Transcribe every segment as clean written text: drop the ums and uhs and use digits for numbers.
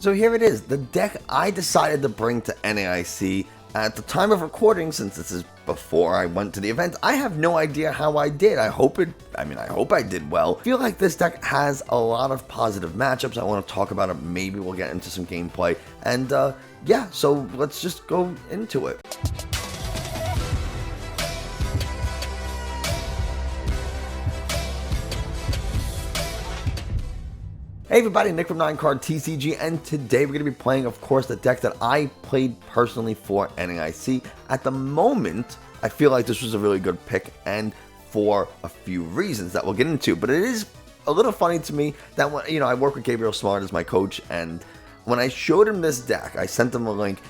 So here it is, the deck I decided to bring to NAIC. At the time of recording, since this is before I went to the event, I have no idea how I did. I hope I did well. I feel like this deck has a lot of positive matchups. I want to talk about it. Maybe we'll get into some gameplay. And yeah, so let's just go into it. Hey everybody, Nick from 9card TCG, and today we're going to be playing, of course, the deck that I played personally for NAIC. At the moment, I feel like this was a really good pick, and for a few reasons that we'll get into. But it is a little funny to me that when, I work with Gabriel Smart as my coach, and when I showed him this deck, I sent him a link.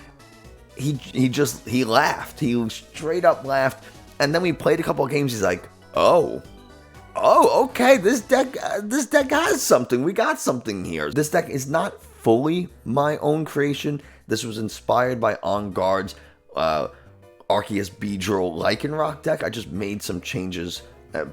He laughed. He straight up laughed, and then we played a couple of games. He's like, "Oh, okay, this deck has something. We got something here." This deck is not fully my own creation. This was inspired by On Guard's Arceus Beedrill Lycanroc deck. I just made some changes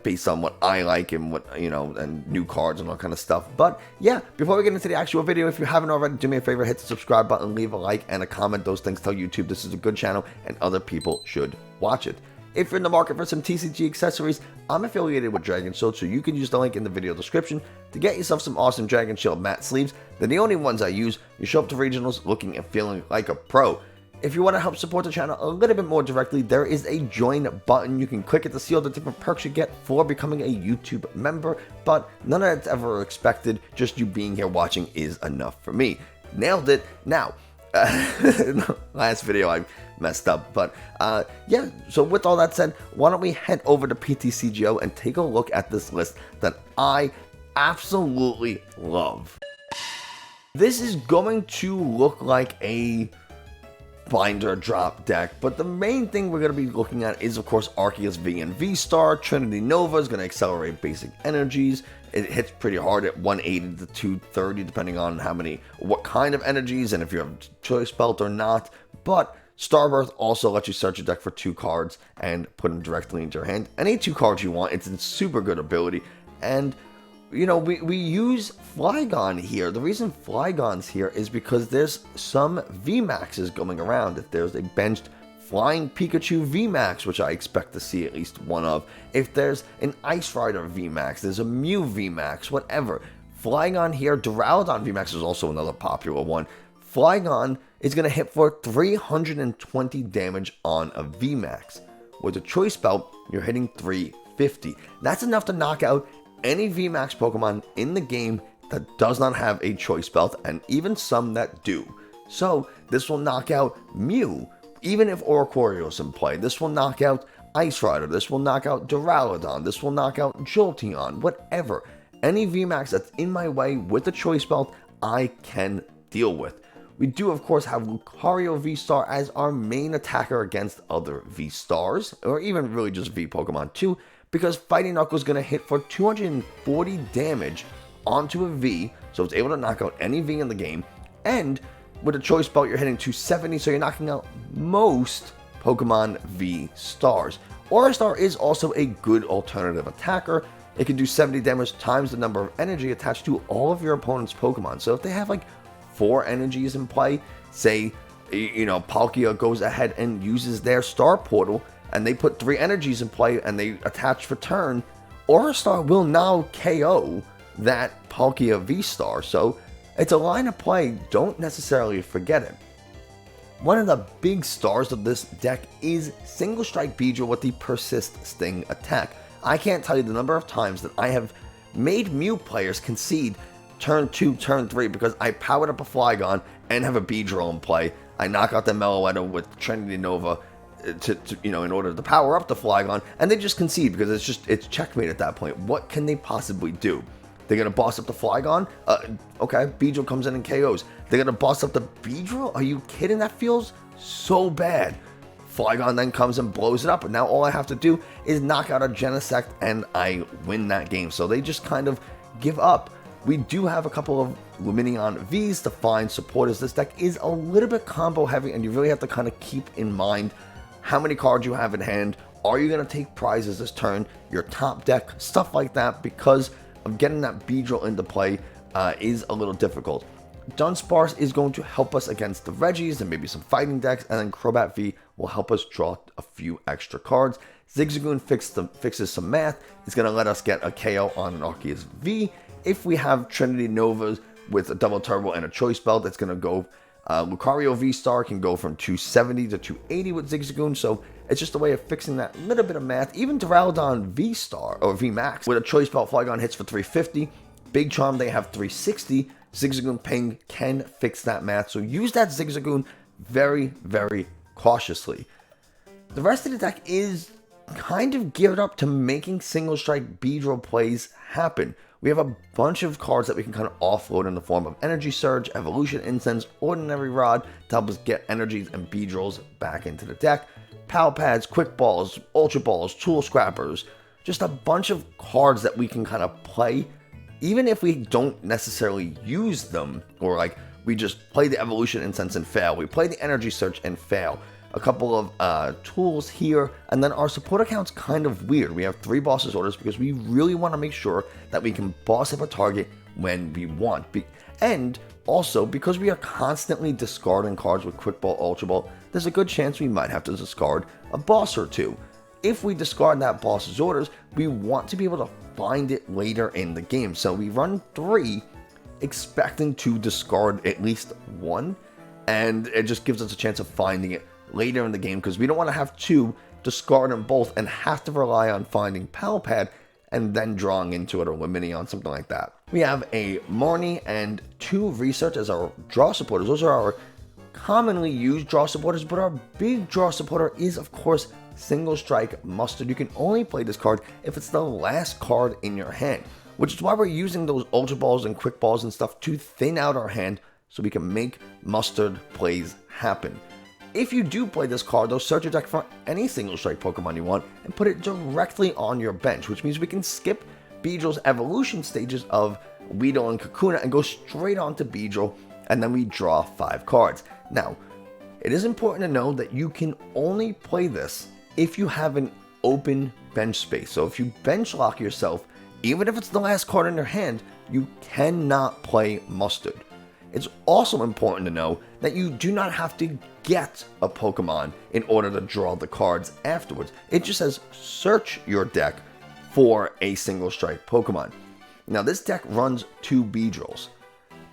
based on what I like and what, and new cards and all kind of stuff. But yeah, before we get into the actual video, if you haven't already, do me a favor, hit the subscribe button, leave a like and a comment. Those things tell YouTube this is a good channel and other people should watch it. If you're in the market for some TCG accessories, I'm affiliated with Dragon Shield, so you can use the link in the video description to get yourself some awesome Dragon Shield matte sleeves. They're the only ones I use. You show up to regionals looking and feeling like a pro. If you want to help support the channel a little bit more directly, there is a join button. You can click it to see all the different perks you get for becoming a YouTube member, but none of that's ever expected. Just you being here watching is enough for me. Nailed it. Now, last video I messed up, but yeah, so with all that said, why don't we head over to PTCGO and take a look at this list that I absolutely love. This is going to look like a binder drop deck, but the main thing we're going to be looking at is, of course, Arceus V and VSTAR. Trinity Nova is going to accelerate basic energies. It hits pretty hard at 180 to 230, depending on what kind of energies and if you have choice belt or not. But Starbirth also lets you search your deck for 2 cards and put them directly into your hand. Any 2 cards you want. It's a super good ability. And we use Flygon here. The reason Flygon's here is because there's some VMAXs going around. If there's a benched Flying Pikachu VMAX, which I expect to see at least one of. If there's an Ice Rider VMAX, there's a Mew VMAX, whatever. Flygon here, Duraludon VMAX is also another popular one. Flygon is going to hit for 320 damage on a VMAX. With a Choice Belt, you're hitting 350. That's enough to knock out any VMAX Pokemon in the game that does not have a Choice Belt, and even some that do. So this will knock out Mew, even if Oricorio is in play. This will knock out Ice Rider, this will knock out Duraludon, this will knock out Jolteon, whatever. Any VMAX that's in my way with the Choice Belt, I can deal with. We do, of course, have Lucario V-Star as our main attacker against other V-Stars, or even really just V Pokemon too, because Fighting Knuckle is going to hit for 240 damage onto a V, so it's able to knock out any V in the game, and with a Choice Belt you're hitting 270, so you're knocking out most Pokemon V-Stars. Aurostar is also a good alternative attacker. It can do 70 damage times the number of energy attached to all of your opponent's Pokemon. So if they have like 4 energies in play, say, Palkia goes ahead and uses their Star Portal, and they put 3 energies in play and they attach for turn, Aurostar will now KO that Palkia V-Star. So it's a line of play, don't necessarily forget it. One of the big stars of this deck is Single Strike Beedrill with the Persist Sting attack. I can't tell you the number of times that I have made Mew players concede turn 2, turn 3 because I powered up a Flygon and have a Beedrill in play. I knock out the Meloetta with Trinity Nova in order to power up the Flygon, and they just concede because it's checkmate at that point. What can they possibly do? They're going to boss up the Flygon? Okay, Beedrill comes in and KOs. They're going to boss up the Beedrill? Are you kidding? That feels so bad. Flygon then comes and blows it up, and now all I have to do is knock out a Genesect, and I win that game. So they just kind of give up. We do have a couple of Lumineon Vs to find supporters. This deck is a little bit combo heavy, and you really have to kind of keep in mind how many cards you have in hand. Are you going to take prizes this turn? Your top deck, stuff like that, because of getting that Beedrill into play is a little difficult. Dunsparce is going to help us against the Regis and maybe some fighting decks, and then Crobat V will help us draw a few extra cards. Zigzagoon fixes some math. It's going to let us get a KO on an Arceus V. If we have Trinity Novas with a double turbo and a choice belt, it's going to go, Lucario V Star can go from 270 to 280 with Zigzagoon, so it's just a way of fixing that little bit of math. Even Duraludon V Star or V Max with a choice belt, Flygon hits for 350. Big Charm, they have 360. Zigzagoon Ping can fix that math, so use that Zigzagoon very, very cautiously. The rest of the deck is kind of geared up to making single strike Beedrill plays happen. We have a bunch of cards that we can kind of offload in the form of Energy Surge, Evolution Incense, Ordinary Rod to help us get energies and Beedrills back into the deck. Pal Pads, Quick Balls, Ultra Balls, Tool Scrappers, just a bunch of cards that we can kind of play, even if we don't necessarily use them, or like we just play the Evolution Incense and fail. We play the Energy Surge and fail. A couple of tools here, and then our support account's kind of weird. We have 3 bosses orders because we really want to make sure that we can boss up a target when we want. And also, because we are constantly discarding cards with Quick Ball, Ultra Ball, there's a good chance we might have to discard a boss or two. If we discard that boss's orders, we want to be able to find it later in the game. So we run 3, expecting to discard at least 1, and it just gives us a chance of finding it later in the game, because we don't want to have 2, discard them both, and have to rely on finding Pal Pad and then drawing into it, or Lumineon, something like that. We have a Marnie and 2 Research as our draw supporters. Those are our commonly used draw supporters, but our big draw supporter is, of course, Single Strike Mustard. You can only play this card if it's the last card in your hand, which is why we're using those Ultra Balls and Quick Balls and stuff to thin out our hand so we can make Mustard plays happen. If you do play this card, though, search your deck for any Single Strike Pokemon you want and put it directly on your bench, which means we can skip Beedrill's evolution stages of Weedle and Kakuna and go straight on to Beedrill, and then we draw 5 cards. Now, it is important to know that you can only play this if you have an open bench space. So if you bench lock yourself, even if it's the last card in your hand, you cannot play Mustard. It's also important to know that you do not have to get a Pokemon in order to draw the cards afterwards. It just says search your deck for a Single Strike Pokemon. Now this deck runs 2 Beedrills.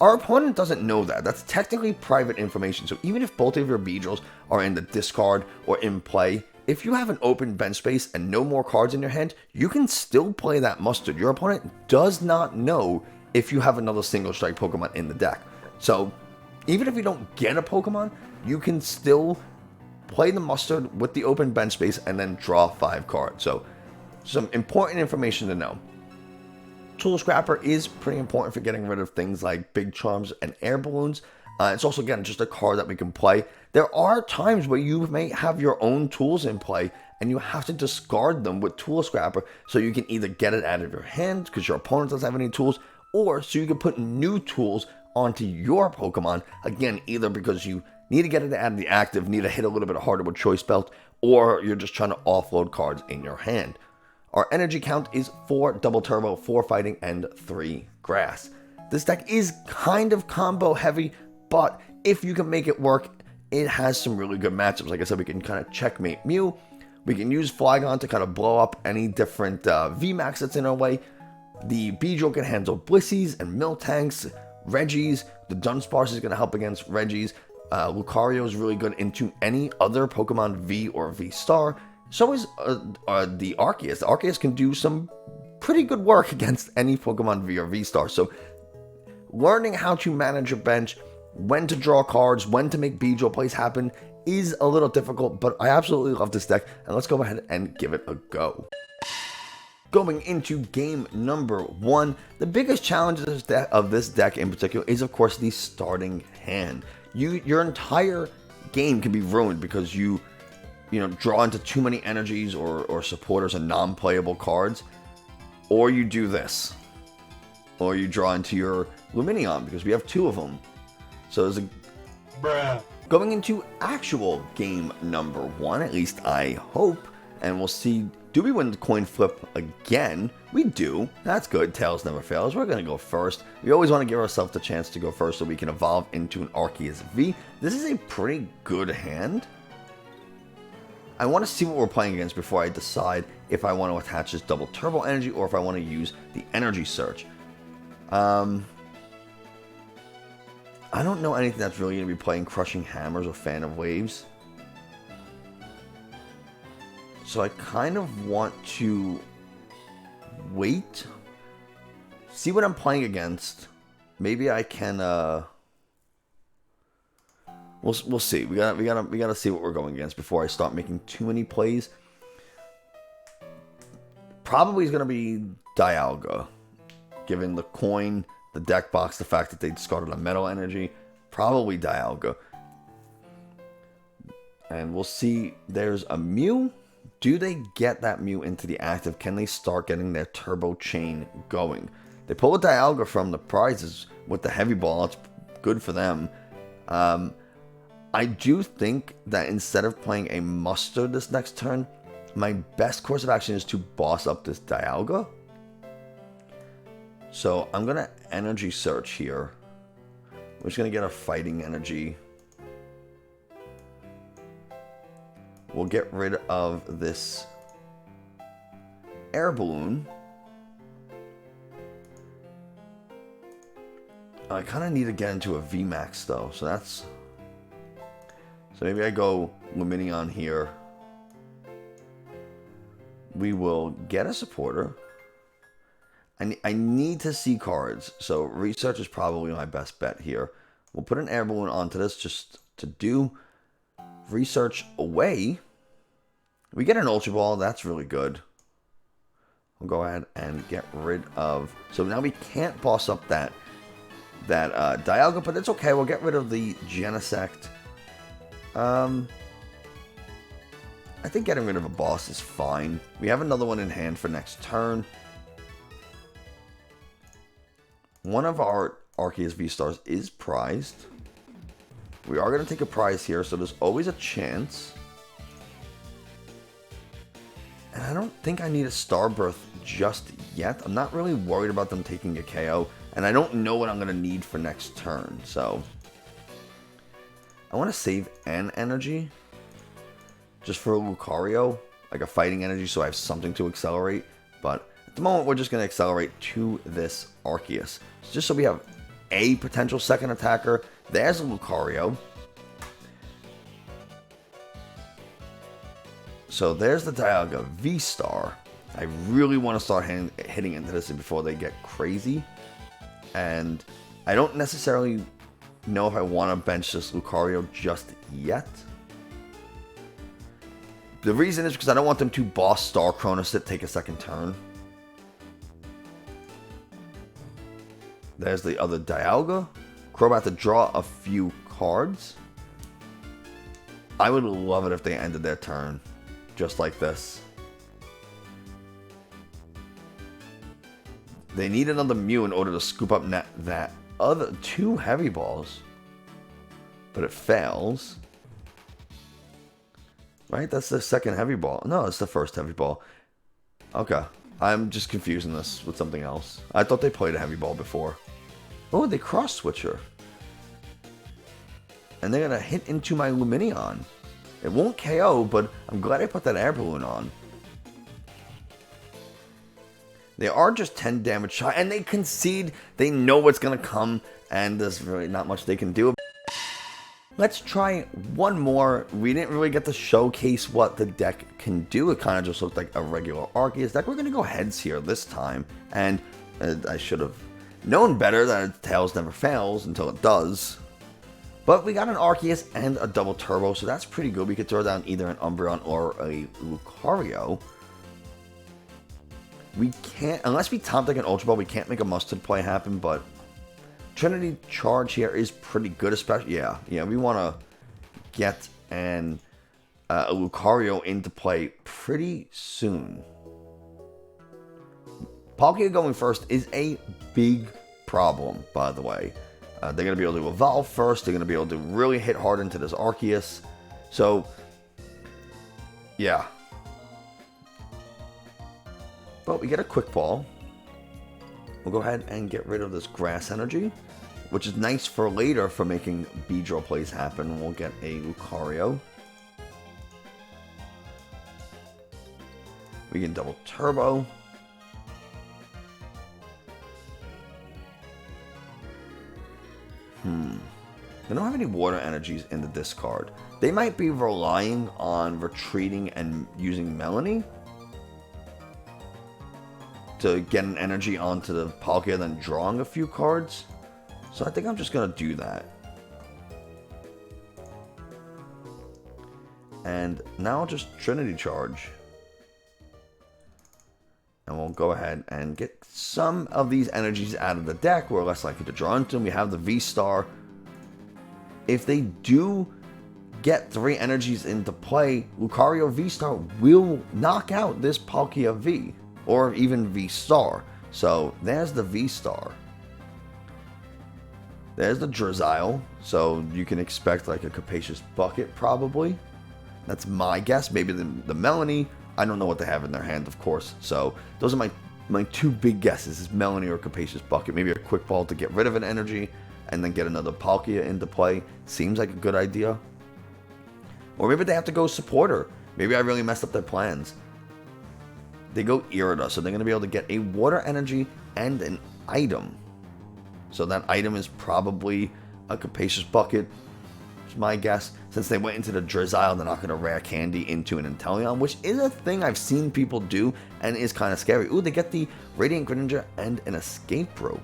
Our opponent doesn't know that. That's technically private information. So even if both of your Beedrills are in the discard or in play, if you have an open bench space and no more cards in your hand, you can still play that Mustard. Your opponent does not know if you have another Single Strike Pokemon in the deck. So even if you don't get a Pokemon, you can still play the Mustard with the open bench space and then draw 5 cards. So some important information to know. Tool Scrapper is pretty important for getting rid of things like Big Charms and Air Balloons. It's also, again, just a card that we can play. There are times where you may have your own tools in play and you have to discard them with Tool Scrapper, so you can either get it out of your hand because your opponent doesn't have any tools, or so you can put new tools onto your Pokemon, again, either because you need to get it out of the active, need to hit a little bit harder with Choice Belt, or you're just trying to offload cards in your hand. Our energy count is 4 Double Turbo, 4 Fighting, and 3 Grass. This deck is kind of combo heavy, but if you can make it work, it has some really good matchups. Like I said, we can kind of checkmate Mew. We can use Flygon to kind of blow up any different VMAX that's in our way. The Beedrill can handle Blissies and Miltanks, Regis. The Dunsparce is going to help against Regis. Lucario is really good into any other Pokemon V or V Star. So is the Arceus. The Arceus can do some pretty good work against any Pokemon V or V Star. So learning how to manage your bench, when to draw cards, when to make Beedrill plays happen is a little difficult, but I absolutely love this deck, and let's go ahead and give it a go. Going into game number 1, the biggest challenge of this deck in particular is, of course, the starting hand. Your entire game can be ruined because you draw into too many energies or supporters and non-playable cards, or you do this, or you draw into your Lumineon because we have 2 of them. So there's a bruh. Going into actual game number 1, at least I hope, And we'll see, do we win the coin flip again? We do. That's good. Tails never fails. We're going to go first. We always want to give ourselves the chance to go first so we can evolve into an Arceus V. This is a pretty good hand. I want to see what we're playing against before I decide if I want to attach this double turbo energy or if I want to use the energy search. I don't know anything that's really going to be playing Crushing Hammers or Fan of Waves. So I kind of want to wait, see what I'm playing against. Maybe I can. We'll see. We gotta see what we're going against before I start making too many plays. Probably is gonna be Dialga, given the coin, the deck box, the fact that they discarded a metal energy. Probably Dialga, and we'll see. There's a Mew. Do they get that Mew into the active? Can they start getting their turbo chain going? They pull a Dialga from the prizes with the heavy ball. It's good for them. I do think that instead of playing a Mustard this next turn, my best course of action is to boss up this Dialga. So I'm going to energy search here. We're just going to get a fighting energy. We'll get rid of this air balloon. I kind of need to get into a VMAX though, so that's... So maybe I go Lumineon here. We will get a supporter. I need to see cards, so research is probably my best bet here. We'll put an air balloon onto this just to do research away. We get an Ultra Ball, that's really good. We'll go ahead and get rid of... So now we can't boss up that Dialga, but it's okay. We'll get rid of the Genesect. I think getting rid of a boss is fine. We have another one in hand for next turn. One of our Arceus V-Stars is prized. We are going to take a prize here, so there's always a chance. And I don't think I need a Starbirth just yet. I'm not really worried about them taking a KO. And I don't know what I'm going to need for next turn, so... I want to save an energy. Just for a Lucario. Like a fighting energy, so I have something to accelerate. But at the moment, we're just going to accelerate to this Arceus. Just so we have a potential second attacker. There's a Lucario. So there's the Dialga V-Star. I really want to start hitting into this before they get crazy. And I don't necessarily know if I want to bench this Lucario just yet. The reason is because I don't want them to boss Star Cronus it, take a second turn. There's the other Dialga. Crobat to draw a few cards. I would love it if they ended their turn just like this. They need another Mew in order to scoop up that other two heavy balls. But it fails. Right? That's the second heavy ball. No, it's the first heavy ball. Okay. I'm just confusing this with something else. I thought they played a heavy ball before. Oh, they cross switcher. And they're going to hit into my Lumineon. It won't KO, but I'm glad I put that air balloon on. They are just 10 damage shy, and they concede. They know what's going to come, and there's really not much they can do. Let's try one more. We didn't really get to showcase what the deck can do. It kind of just looked like a regular Arceus deck. We're going to go heads here this time, and I should have known better that Tails never fails until it does. But we got an Arceus and a double turbo, so that's pretty good. We could throw down either an Umbreon or a Lucario. We can't, unless we top deck an Ultra Ball, we can't make a Mustard play happen, but Trinity Charge here is pretty good, especially, yeah, we want to get a Lucario into play pretty soon. Palkia going first is a big problem, by the way. They're going to be able to evolve first. They're going to be able to really hit hard into this Arceus. So, yeah. But we get a quick ball. We'll go ahead and get rid of this grass energy, which is nice for later for making Beedrill plays happen. We'll get a Lucario. We can double turbo. They don't have any water energies in the discard. They might be relying on retreating and using Melanie to get an energy onto the Palkia, then drawing a few cards. So I think I'm just going to do that. And now I'll just Trinity Charge. And we'll go ahead and get some of these energies out of the deck. We're less likely to draw into them. We have the V-Star. If they do get 3 energies into play, Lucario V-Star will knock out this Palkia V, or even V-Star. So there's the V-Star. There's the Drizzile, so you can expect like a Capacious Bucket probably. That's my guess. Maybe the Melanie. I don't know what they have in their hand, of course. So those are my 2 big guesses, is Melanie or Capacious Bucket. Maybe a quick ball to get rid of an energy and then get another Palkia into play. Seems like a good idea. Or maybe they have to go Supporter. Maybe I really messed up their plans. They go Irida, so they're going to be able to get a water energy and an item. So that item is probably a Capacious Bucket, is my guess. Since they went into the Drizzile, they're not going to rare candy into an Inteleon, which is a thing I've seen people do and is kind of scary. Ooh, they get the Radiant Greninja and an Escape Rope.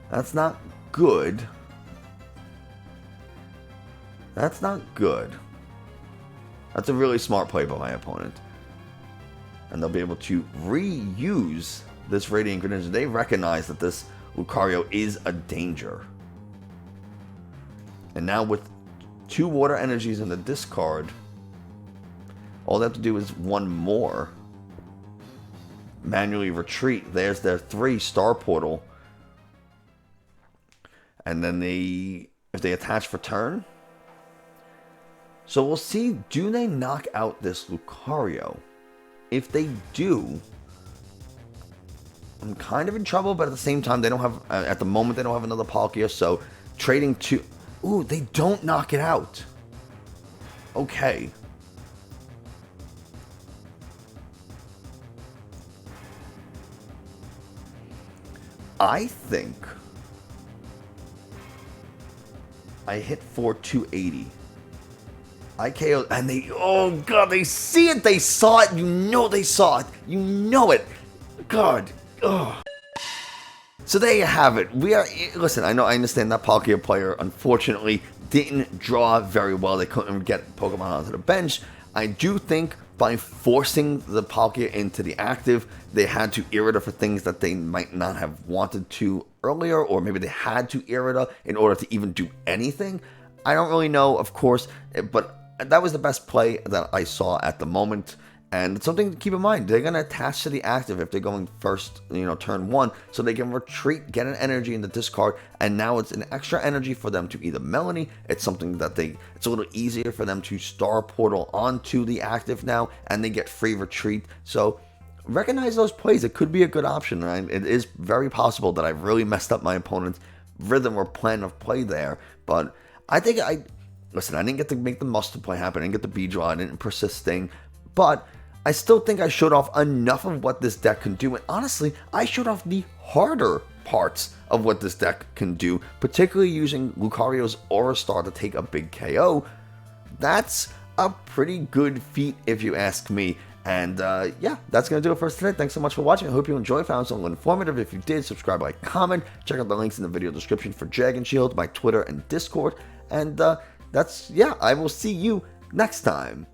That's not good. That's not good. That's a really smart play by my opponent. And they'll be able to reuse this Radiant Greninja. They recognize that this Lucario is a danger. And now with 2 water energies in the discard, all they have to do is 1 more. Manually retreat. There's their 3 Star Portal. And then if they attach for turn. So we'll see, do they knock out this Lucario? If they do, I'm kind of in trouble, but at the same time, they don't have, at the moment, they don't have another Palkia, so trading 2, ooh, they don't knock it out. Okay. I think I hit for 280. I KO, and they, oh god, they see it, they saw it, you know they saw it, you know it. God, ugh. So there you have it. Listen, I understand that Palkia player unfortunately didn't draw very well. They couldn't get Pokemon onto the bench. I do think by forcing the Palkia into the active, they had to Irida for things that they might not have wanted to earlier, or maybe they had to Irida in order to even do anything. I don't really know, of course, but that was the best play that I saw at the moment. And it's something to keep in mind. They're going to attach to the active if they're going first, turn 1. So they can retreat, get an energy in the discard. And now it's an extra energy for them to either Melanie. It's something that it's a little easier for them to Star Portal onto the active now. And they get free retreat. So recognize those plays. It could be a good option. Right? It is very possible that I really messed up my opponent's rhythm or plan of play there. But I think listen, I didn't get to make the mustard play happen. I didn't get the Beedrill. I didn't persist thing. But I still think I showed off enough of what this deck can do. And honestly, I showed off the harder parts of what this deck can do, particularly using Lucario's Aura Star to take a big KO. That's a pretty good feat if you ask me. And yeah, that's going to do it for us today. Thanks so much for watching. I hope you enjoyed, found something informative. If you did, subscribe, like, comment. Check out the links in the video description for Dragon Shield, my Twitter and Discord. And I will see you next time.